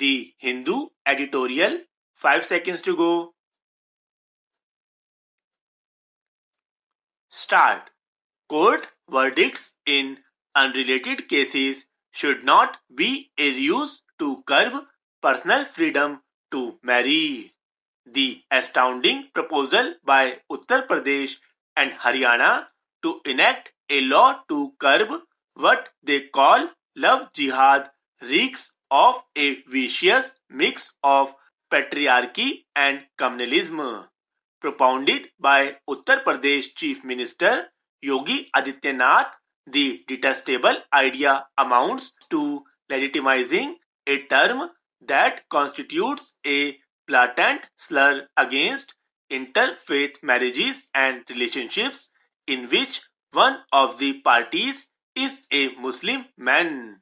The Hindu Editorial. 5 seconds to go. Start. Court verdicts in unrelated cases should not be a ruse to curb personal freedom to marry. The astounding proposal by Uttar Pradesh and Haryana to enact a law to curb what they call love jihad reeks of a vicious mix of patriarchy and communalism. Propounded by Uttar Pradesh Chief Minister Yogi Adityanath, the detestable idea amounts to legitimizing a term that constitutes a blatant slur against interfaith marriages and relationships in which one of the parties is a Muslim man.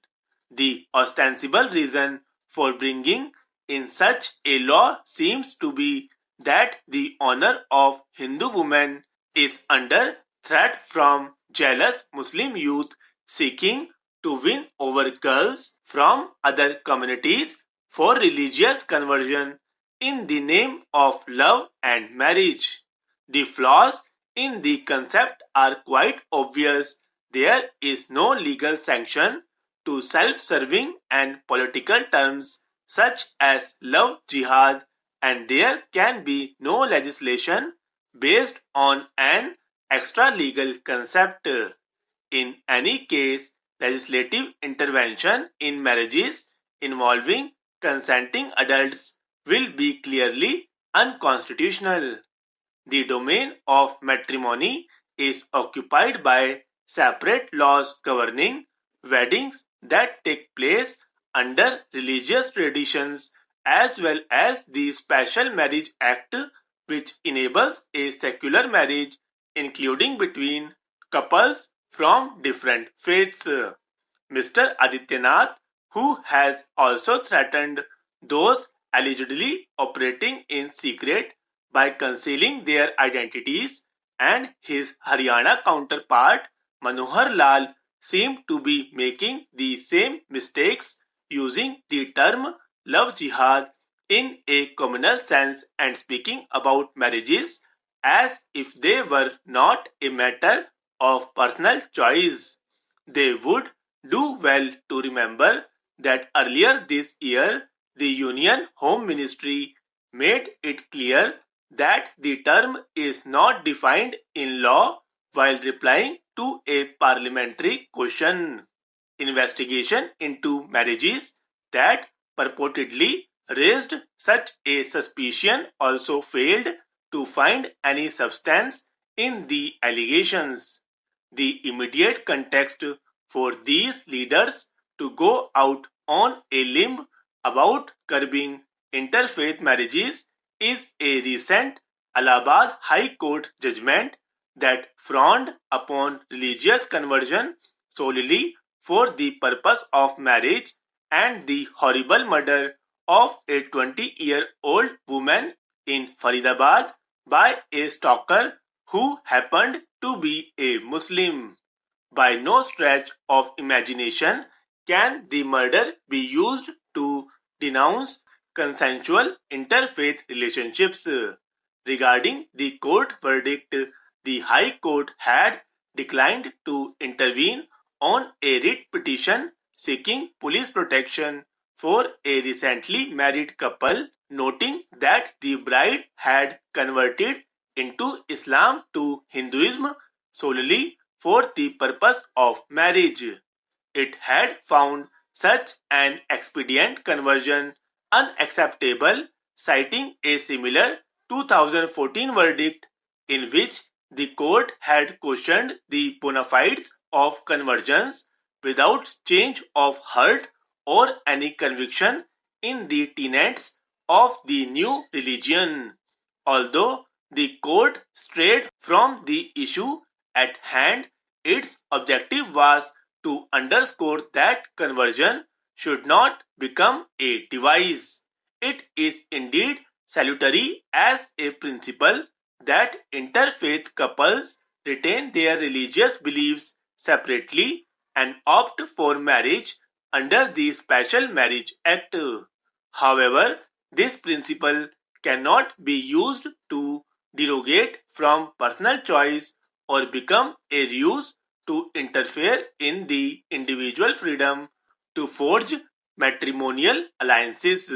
The ostensible reason for bringing in such a law seems to be that the honor of Hindu women is under threat from jealous Muslim youth seeking to win over girls from other communities for religious conversion in the name of love and marriage. The flaws in the concept are quite obvious. There is no legal sanction to self-serving and political terms such as love jihad, and there can be no legislation based on an extra-legal concept. In any case, legislative intervention in marriages involving consenting adults will be clearly unconstitutional. The domain of matrimony is occupied by separate laws governing weddings that take place under religious traditions, as well as the Special Marriage Act, which enables a secular marriage including between couples from different faiths. Mr. Adityanath, who has also threatened those allegedly operating in secret by concealing their identities, and his Haryana counterpart Manohar Lal seem to be making the same mistakes using the term love jihad in a communal sense and speaking about marriages as if they were not a matter of personal choice. They would do well to remember that earlier this year the Union Home Ministry made it clear that the term is not defined in law while replying to a parliamentary question. Investigation into marriages that purportedly raised such a suspicion also failed to find any substance in the allegations. The immediate context for these leaders to go out on a limb about curbing interfaith marriages is a recent Allahabad High Court judgment that frowned upon religious conversion solely for the purpose of marriage and the horrible murder of a 20-year-old woman in Faridabad by a stalker who happened to be a Muslim. By no stretch of imagination can the murder be used to denounce consensual interfaith relationships. Regarding the court verdict, the High Court had declined to intervene on a writ petition seeking police protection for a recently married couple, noting that the bride had converted into Islam to Hinduism solely for the purpose of marriage. It had found such an expedient conversion unacceptable, citing a similar 2014 verdict in which the court had questioned the bona fides of conversions without change of heart or any conviction in the tenets of the new religion. Although the court strayed from the issue at hand, its objective was to underscore that conversion should not become a device. It is indeed salutary as a principle that interfaith couples retain their religious beliefs separately and opt for marriage under the Special Marriage Act. However, this principle cannot be used to derogate from personal choice or become a ruse to interfere in the individual freedom to forge matrimonial alliances.